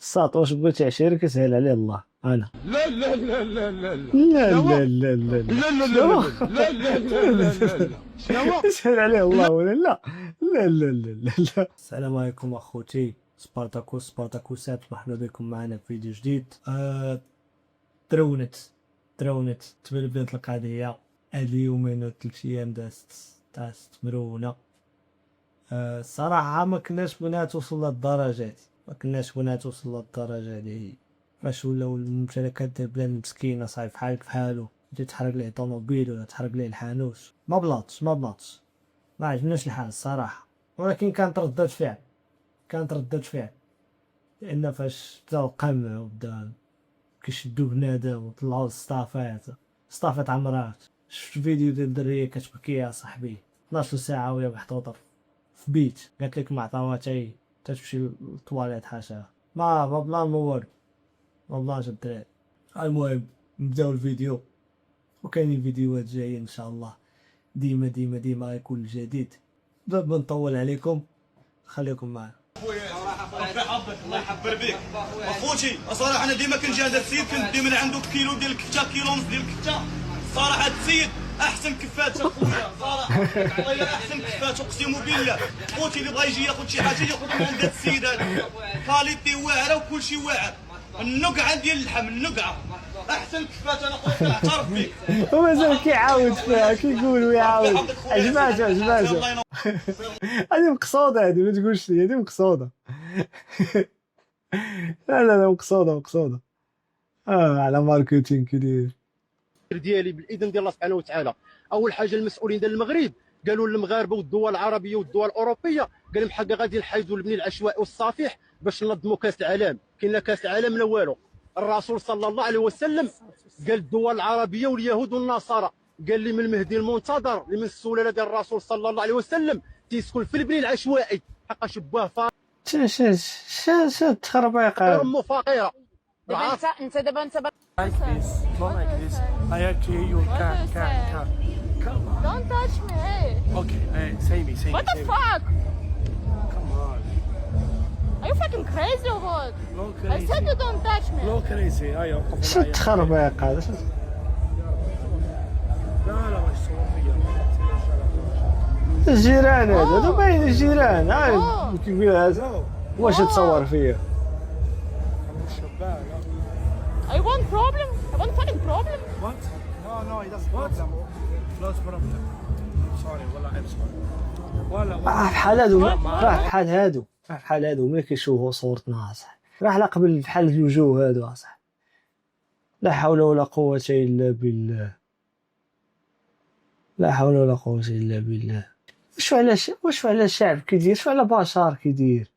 الساط واش بغيتي عشيرة كتسهل عليه الله. انا لا لا لا لا لا لا لا لا لا لا لا لا لا لا لا شنو تسهل عليه الله ولا لا لا لا لا لا. السلام عليكم اخوتي سبارتاكوسات، مرحبا بكم معنا في فيديو جديد. درونت تبلبلت القضية هاد اليومين و 3 ايام دازت مرونة. الصراحة ما كناش بغينا توصل للدرجات، هادي فاش ولاو الممتلكات ديال بلاد مسكينة صايب بحالك بحالو، تجي تحرق ليه طوموبيل ولا تحرق ليه الحانوت. ما بلاطش ما عجبناش الحال الصراحة، ولكن كانت ردة فعل لان فاش بداو القمع وبدا كيشدو بنادم وطلعوا الصطافات عمرات. شفت فيديو ديال درية كتبكي يا صاحبي 12 ساعة وهي محطوطة في بيت، قالت لك ما عطاوها حتى تمشي للطواليت حاشاها، ما بلان ما والو، ما بلانش الدراري. المهم نبداو الفيديو، وكاينين فيديوهات جايين ان شاء الله. ديما غيكون الجديد. بلا ما نطول عليكم خليكم معنا. ربي يحفظك الله يحفر بك اخوتي. صراحه انا ديما كنجي هذا السيد كندي من عنده كيلو ديال الكفته، كيلو ونص ديال الكفته. صراحه هذا السيد احسن كفات اخويا، صراحه والله احسن كفات اقسم بالله. خوتي اللي بغا يجي ياخذ شي حاجه ياخذ من عند هذا السيد هذا، كاليتي واعره وكل شيء واعر. النقعه ديال اللحم، النقعه احسن كفات. انا خويا كنعترف بك. ومازال كيعاود فيها كيقول ويعاود. عجباتو هذه مقصوده، هذه ما تقولش لي هذه مقصوده. لا مقصوده. على ماركتينغ كيدير ديالي بالاذن ديال الله سبحانه وتعالى. اول حاجه المسؤولين ديال المغرب قالوا للمغاربه والدول العربيه والدول الاوروبيه، قال لهم حقا غادي نحيدوا البني العشوائي والصافح باش ننظموا كاس العالم. كاين كاس العالم لا والو. الرسول صلى الله عليه وسلم قال الدول العربيه واليهود والنصارى، قال لي من المهدي المنتظر اللي من السلاله ديال الرسول صلى الله عليه وسلم تيسكن في البني العشوائي. حقا شباه شاش التخربيقه امه فقيره. انت دابا like this, not like this. I actually you can. Come on. Don't touch me. Hey. Okay, say me. What the say me. fuck? Come on. Are you fucking crazy or what? No I crazy. said you don't touch me. No crazy. ايوه شو التخربيق هذا؟ لا واش تصور فيا؟ الجيران هذا باين الجيران. كيقول هذا واش تصور فيا؟ I want problem? I want fucking problem? What? No, he doesn't. What? No problem. Sorry, والله I'm sorry. والله بحال هادو ملي كيشوفوا صورتنا اصاحبي، راه قبل بحال الوجوه هادو اصاحبي. لا حول ولا قوة الا بالله. واش على الشعب كيدير، شو على بشر كيدير.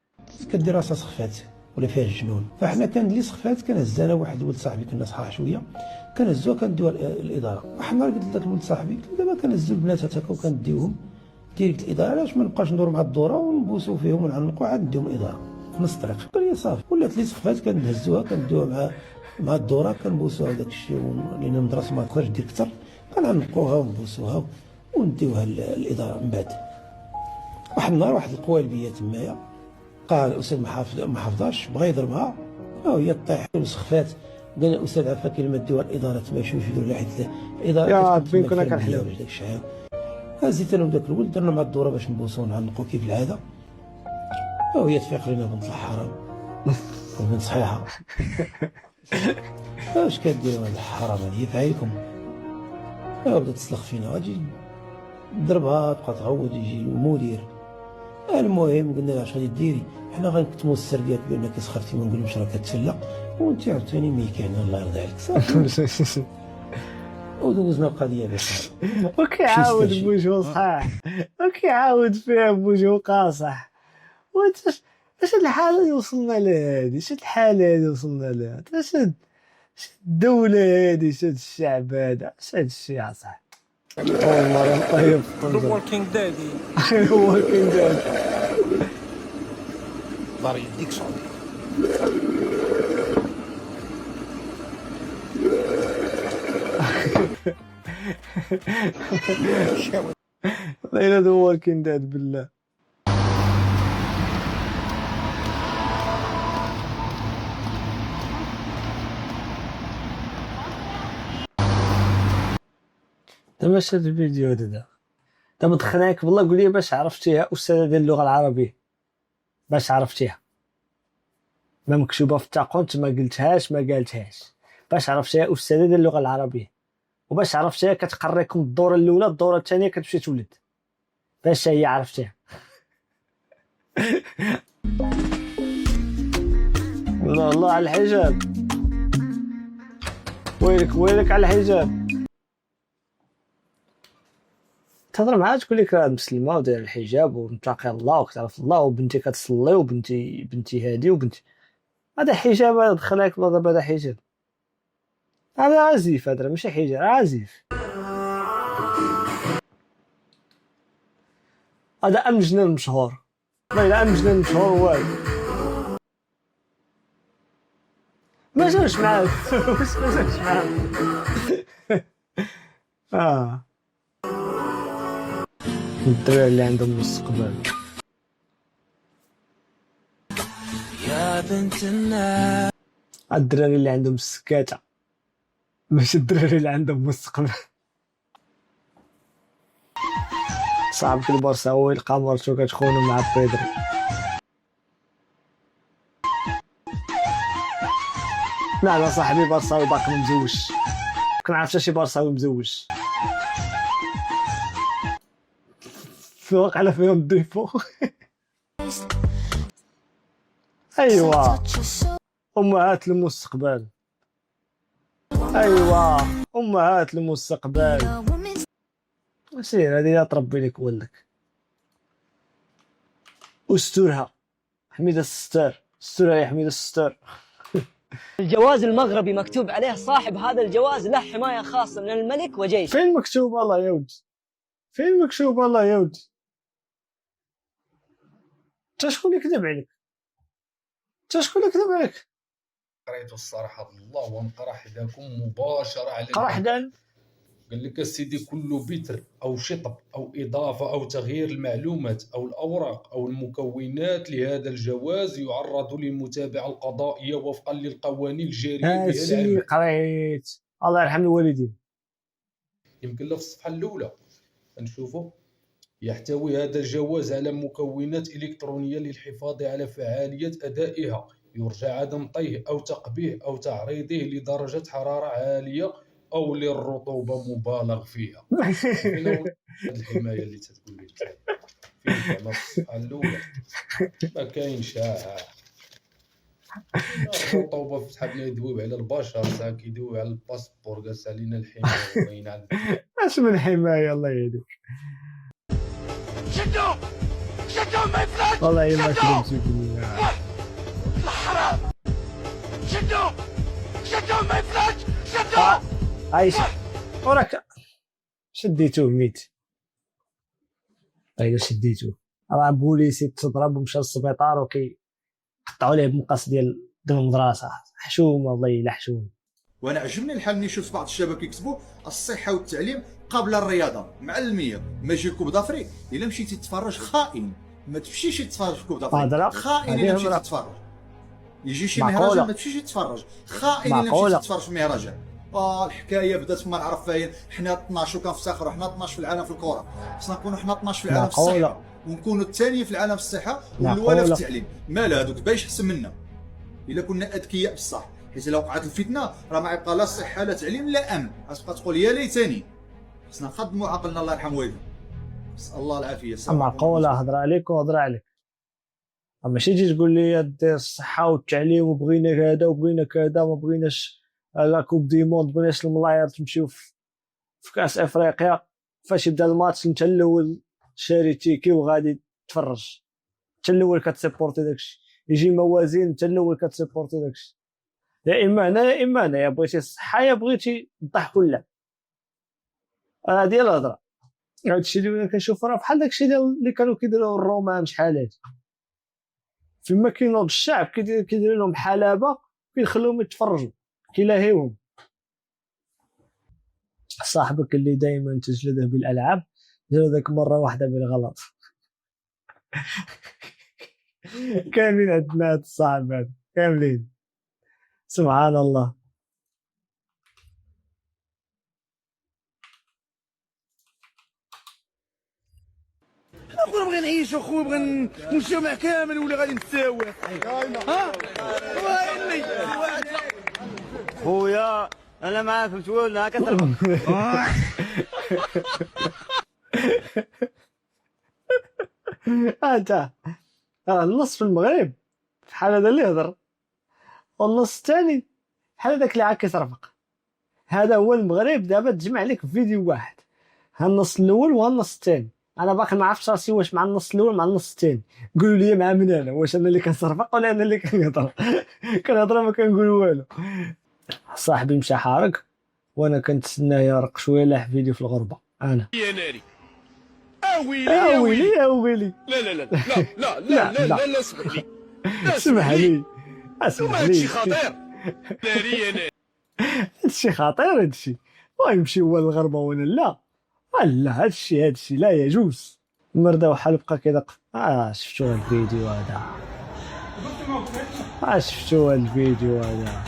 كدير راسها سخفات ولا فيها الجنون. فاحنا كندير سخفات كنهز انا واحد ولد صاحبي كنا صحاح شويه، كنهزوها كنديوها الاداره. وحنا قلت لذاك الولد صاحبي قلت له دابا كنهزو البنات هكا وكنديوهم ديريكت الاداره، علاش ما نبقاش ندور مع الدوره ونبوسو فيهم ونعنقوا عاد نديهم الاداره في نص الطريق. قال لي صافي ولات لي سخفات كنهزوها كنديوها مع الدوره كنبوسوها داك الشيء، لان المدرسه ما تقدرش دير اكثر، كنعنقوها ونبوسوها ونديوها الاداره. من بعد واحد النهار واحد القوالبيه تمايا قال الاستاذ ما حافظاش بغا يضربها وهي طيح وسخفات. قال الاستاذ عفا كلمه ديوها الاداره تما شوف يديروا لها حيت الاداره يا ربي كنا كنحلم داك الشعاب. هزيت انا وداك الولد درنا مع الدوره باش نبوسو ونعنقو كيف العاده، وهي تفيق لنا بنت الحرام بنت صحيحه. اش كديروا هاد الحرام هادي فعليكم؟ بدات تسلخ فينا غادي ضربها تبقى تغوت يجي المدير. المهم قلنا لها اش غادي ديري، حنا غنكتموا السر ديالك بانك سخفتي ما نقولهمش راه كتسلق وانت عاوتاني ميكانه الله يرضي عليك صافي. ودوزنا القضيه بخير. وكيعاود بوجهو صحاح وكيعاود فيها بوجهو قاصح. اش الحاله اللي وصلنا لها هادي؟ اش الحاله اللي وصلنا لها؟ اش الدوله هادي؟ اش الشعب هذا؟ اش هاد الشيء اصاحبي؟ والله طيب The Walking Dead. Walking Dead. دار يديك صعود. والله الا The Walking Dead بالله. دابا اش هاد الفيديو هذا دابا دخلناك والله. قول لي باش عرفتيها استاذه ديال اللغه العربيه، باش عرفتيها ما مكتوبه في التاقونت، ما قلتهاش ما قالتهاش، باش عرفتيها استاذه ديال اللغه العربيه، وباش عرفتيها كتقريكم الدوره الاولى الدوره الثانيه كتمشي تولد، باش هي عرفتيها. الله على الحجاب، ويلك على الحجاب. تهضر معها تقول لك راه مسلمه وداير الحجاب ومتقي الله وكتعرف الله وبنتي كتصلي وبنتي هادي وبنتي هذا حجاب. هذا دخلك دابا هذا حجاب، هذا عزيف، هذا ماشي حجاب، عزيف. هذا أمجنان مشهور، والله أمجنان مشهور والو ما جاوش معاك. واش ما جاوش معاك؟ الدراري اللي عندهم مستقبل يا بنت الناس، الدراري اللي عندهم السكاتة ماشي الدراري اللي عندهم مستقبل. صاحبك البرساوي لقى مرتو كتخونو مع بيدري. لا انا صاحبي برساوي باقي مزوج، كنعرف شي برساوي مزوج في واقع فيهم الديفو. ايوا امهات المستقبل، ايوا امهات المستقبل. سير هذه تربي لك ولدك واسترها. حميدة الستار، استرها يا حميدة الستار. الجواز المغربي مكتوب عليه صاحب هذا الجواز له حماية خاصة من الملك وجيشه. فين مكتوب الله يا ولد؟ فين مكتوب الله يا ولد؟ انت شكون اللي كذب عليك؟ انت شكون اللي كذب عليك؟ قريتو الصراحه الله ونقرا حداكم مباشره على قرا حدان. قال لك السيدي كل بتر او شطب او اضافه او تغيير المعلومات او الاوراق او المكونات لهذا الجواز يعرض للمتابعه القضائيه وفقا للقوانين الجاريه بها العمل. قريت الله يرحم الوالدين. يمكن له في الصفحه الاولى نشوفوا يحتوي هذا الجواز على مكونات إلكترونية للحفاظ على فعالية أدائها، يرجى عدم طيه أو تقبيه أو تعريضه لدرجة حرارة عالية أو للرطوبة مبالغ فيها. الحماية اللي تتقول لي فين على الصفحة الأولى ما كاين شاع. الرطوبة فتحنا يدوب على البشر ساعة كيدوب على الباسبور قاس علينا الحماية وين على اش من حماية الله يهديك. شدوا ما يفلت والله ما كذبت بالله. الحرام شدوا ما يفلت شدوا. عايش وراك شديتوه ميت. ايوا شديتوه راه بوليسي تضرب ومشى للسبيطار وكيقطعوا ليه بمقص ديال المدرسه. حشومه والله الا حشومه. وانا عجبني الحال ملي شفت بعض الشباب كيكتبوا الصحه والتعليم قبل الرياضه مع المية ما يجي كوب دافري. الا مشيتي تتفرج خائن، ما تمشيش تتفرج في كوب دافري. خائن الا مشيتي تتفرج. يجي شي مهرجان ما تمشيش تتفرج. خائن الا مشيتي تتفرج في مهرجان. الحكايه بدات ما نعرف فين. حنا 12 وكنفتخروا حنا 12 في العالم في الكره، خصنا نكونوا حنا 12 في العالم في الصحه ونكونوا الثاني في العالم في الصحه والاولى في التعليم. مال هذوك بايش احسن منا الا كنا اذكياء بصح. حيت الا وقعت الفتنه راه ما يبقى لا صحه لا تعليم لا امن، غتبقى تقول يا ليتني. خصنا نخدموا عقلنا الله يرحم والدينا. نسال الله العافيه. معقوله هضر عليك وهضر عليك. ماشي تجي تقول لي دير الصحه والتعليم وبغينا كذا وبغينا كذا وما بغيناش لا كوب دي موند، بغيناش الملاير تمشيو في كاس افريقيا. فاش يبدا الماتش انت الاول شاري تيكي وغادي تفرج، انت الاول كتسيبورتي داكشي. يجي موازين انت الاول كتسيبورتي داكشي. يا اما انا يا اما انا، يا بغيتي الصحه يا بغيتي الضحك واللعب. هذه الهضره. هادشي اللي كنشوف راه بحال داكشي اللي كانوا كيديروا الرومان شحال هادي، فيما كينوض الشعب كيدير لهم حلبه كيخليهم يتفرجوا كيلاهيوهم. صاحبك اللي دائما تجلده بالالعاب جلدك مره واحده بالغلط. كاملين عندنا هاد الصاحب هذا كاملين سبحان الله. بغي نعيش اخويا، بغي المجتمع كامل ولا غادي نتساوى. ها ويلي خويا انا ما فهمت والو هكا انت النص في المغرب بحال هذا اللي يهضر، والنص الثاني بحال هذاك اللي عاد كيترفق. هذا هو المغرب دابا تجمع لك في فيديو واحد، ها النص الاول وها النص الثاني. انا باقي ما عرفتش راسي واش مع النص الاول مع النص الثاني. قولوا لي مع من انا، واش انا اللي كنصرفق ولا انا اللي كنهضر؟ كنهضر ما كنقول والو. صاحبي مشى حارق وانا كنتسناه يرق شويه لاح فيديو في الغربه. انا يا ناري يا ويلي يا ويلي. لا لا لا لا لا لا لا لا لا اسمح لي اسمح لي اسمح لي. هادشي خطير ناري يا ناري. هادشي خطير هادشي، ويمشي هو للغربه وانا لا لا. هادشي لا يجوز. مرده وحال بقى كيدق. شفتوا الفيديو هذا؟ شفتوا الفيديو هذا؟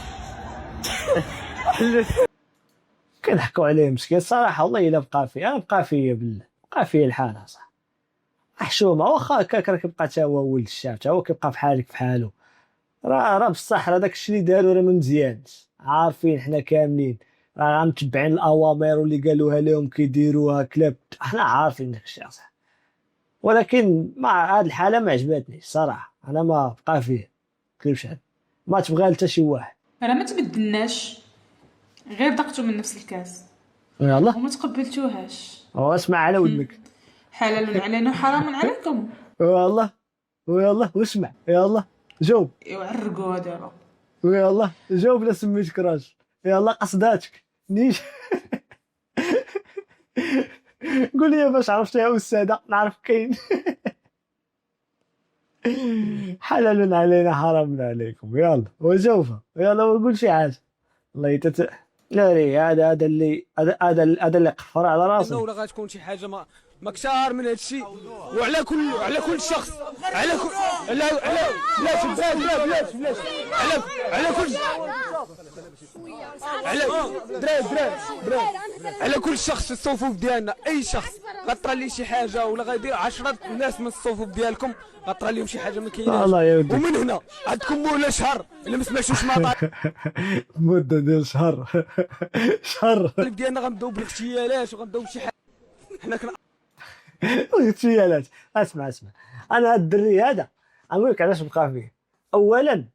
كنحكوا عليه مسكين صراحه. والله الا بقى فيا بالله، بقى فيا الحال صح. حشومه واخا هكاك راه كيبقى تا هو ولد الشعب، تا هو كيبقى بحالك بحالو. راه بصح راه داك الشيء اللي دارو راه ما مزيانش، عارفين حنا كاملين، راه متبعين الاوامر واللي قالوها لهم كيديروها كلاب، حنا عارفين داك الشيء صح. ولكن مع هاد الحاله ما عجبتنيش صراحه. انا ما بقى فيه كلشي ما تبغى حتى شي واحد. راه ما تبدلناش، غير دقتو من نفس الكاس يلاه وما تقبلتوهاش. اسمع على ودنك. حلال علينا وحرام عليكم. والله واسمع يلا جاوب. يعرقوا دابا. يلا جاوب لا سميتك راجل. يلا قصداتك نيش. قول لي باش عرفتي يا استاذه نعرف كاين. حلال علينا حرام عليكم. يلا وجاوبها يلا وقول شي حاجه. الله لا ري هذا اللي قفر على راسه. ولا غتكون شي حاجه ما كثار من هذا الشيء، وعلى كل شخص، على كل لا بلاش على كل على كل شخص في الصفوف ديالنا. اي شخص غطرى لي شي حاجه ولا غيدير 10 ناس من الصفوف ديالكم غطرى لهم شي حاجه ما كايناش، ومن هنا عندكم مولا شهر الا ما سمعتوش ما مده ديال شهر ديالنا غنبداو بالاغتيالات وغنبداو بشي حاجه. حنا اغتيالات. اسمع انا هاد الدري هذا نقول لك علاش بقى فيه. اولا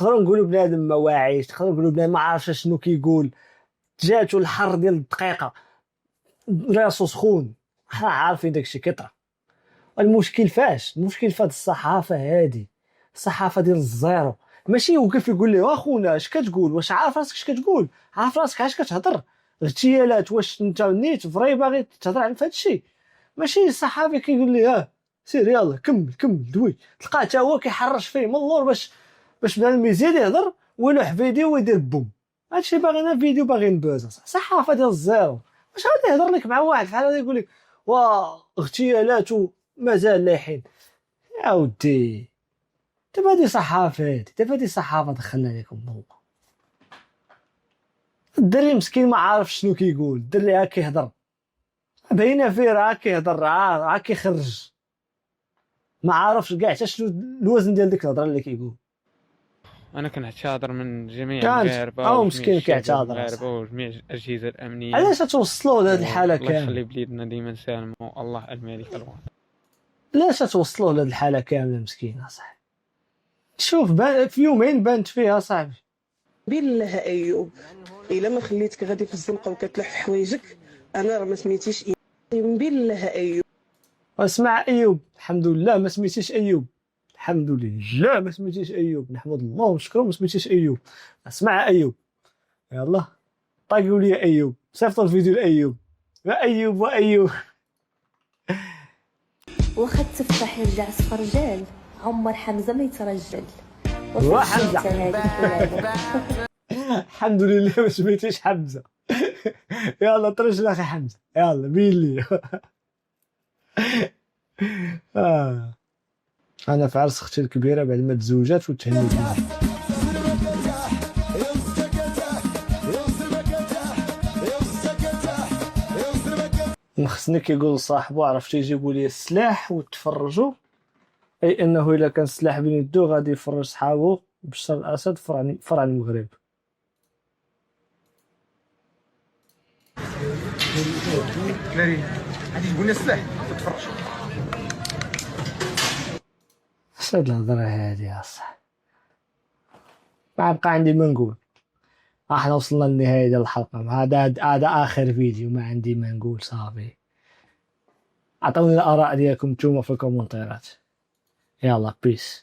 نقدروا نقولوا بنادم ما واعيش، نقدروا نقولوا بنادم ما عارفش شنو كيقول، جاتو الحر ديال الدقيقه راسو سخون. حنا عارفين داكشي كيطرا. المشكل فاش؟ المشكل في هاد الصحافه هادي، الصحافه ديال الزيرو. ماشي وقف يقول لي اخونا اش كتقول، واش عارف راسك اش كتقول، عارف راسك اش كتهضر، اغتيالات واش انت نيت فري باغي تهضر عن هذا الشيء. ماشي الصحافي كيقول لي سير يلا كمل دوي، تلقاه حتى هو كيحرش فيه من اللور باش بنادم يزيد يهضر ويلوح فيديو ويدير بوم. هادشي باغينا فيديو باغي نبوز. صحافه ديال الزيرو. واش غادي يهضر لك مع واحد بحال هذا يقول لك اغتيالات ومازال لايحين؟ يا ودي دابا هادي صحافه، دابا هادي صحافه دخلنا لكم الله. الدري مسكين ما عارف شنو كيقول، الدري ها كيهضر باينه فيه راه كيهضر راه كيخرج، ما عارفش كاع حتى شنو الوزن ديال ديك الهضره اللي كيقول. انا كنعتذر من جميع المغاربه مسكين كيعتذر وجميع الاجهزه الامنيه. علاش توصلوا لهاد الحاله كامله؟ الله يخلي بليدنا ديما سالمه، الله الملك الوطن. علاش توصلوا لهاد الحاله كامله مسكين صاحبي؟ شوف في يومين بانت فيها صاحبي. بالله ايوب الا ما خليتك غادي في الزنقه وكتلح في حوايجك انا راه ما سميتيش بالله ايوب. اسمع ايوب، الحمد لله ما سميتيش ايوب، الحمد لله ما سميتيش ايوب، نحمد الله ونشكره ما سميتيش ايوب. اسمع ايوب يلا طاقوا لي ايوب، صيفطوا الفيديو لايوب. يا ايوب وايوب واخا تفتح يرجع صفر رجال عمر حمزه ما يترجل. وحمزه الحمد لله ما سميتيش حمزه. يلا ترجل اخي حمزه يلا بين لي. انا في عرس اختي الكبيره بعد ما تزوجات وتهنيت بها. خصني كيقول لصاحبو عرفتي يجيبوا لي السلاح وتفرجوا، اي انه الا كان السلاح بين يدو غادي يفرج صحابو بشار الاسد فرع المغرب. غادي تقول لنا السلاح تتفرج. اش هاد الهضره هادي اصاحبي؟ ما بقى عندي ما نقول. احنا وصلنا للنهايه ديال الحلقه. هذا اخر فيديو، ما عندي ما نقول صافي. عطوني الاراء ديالكم نتوما في الكومنتات. يلا بيس.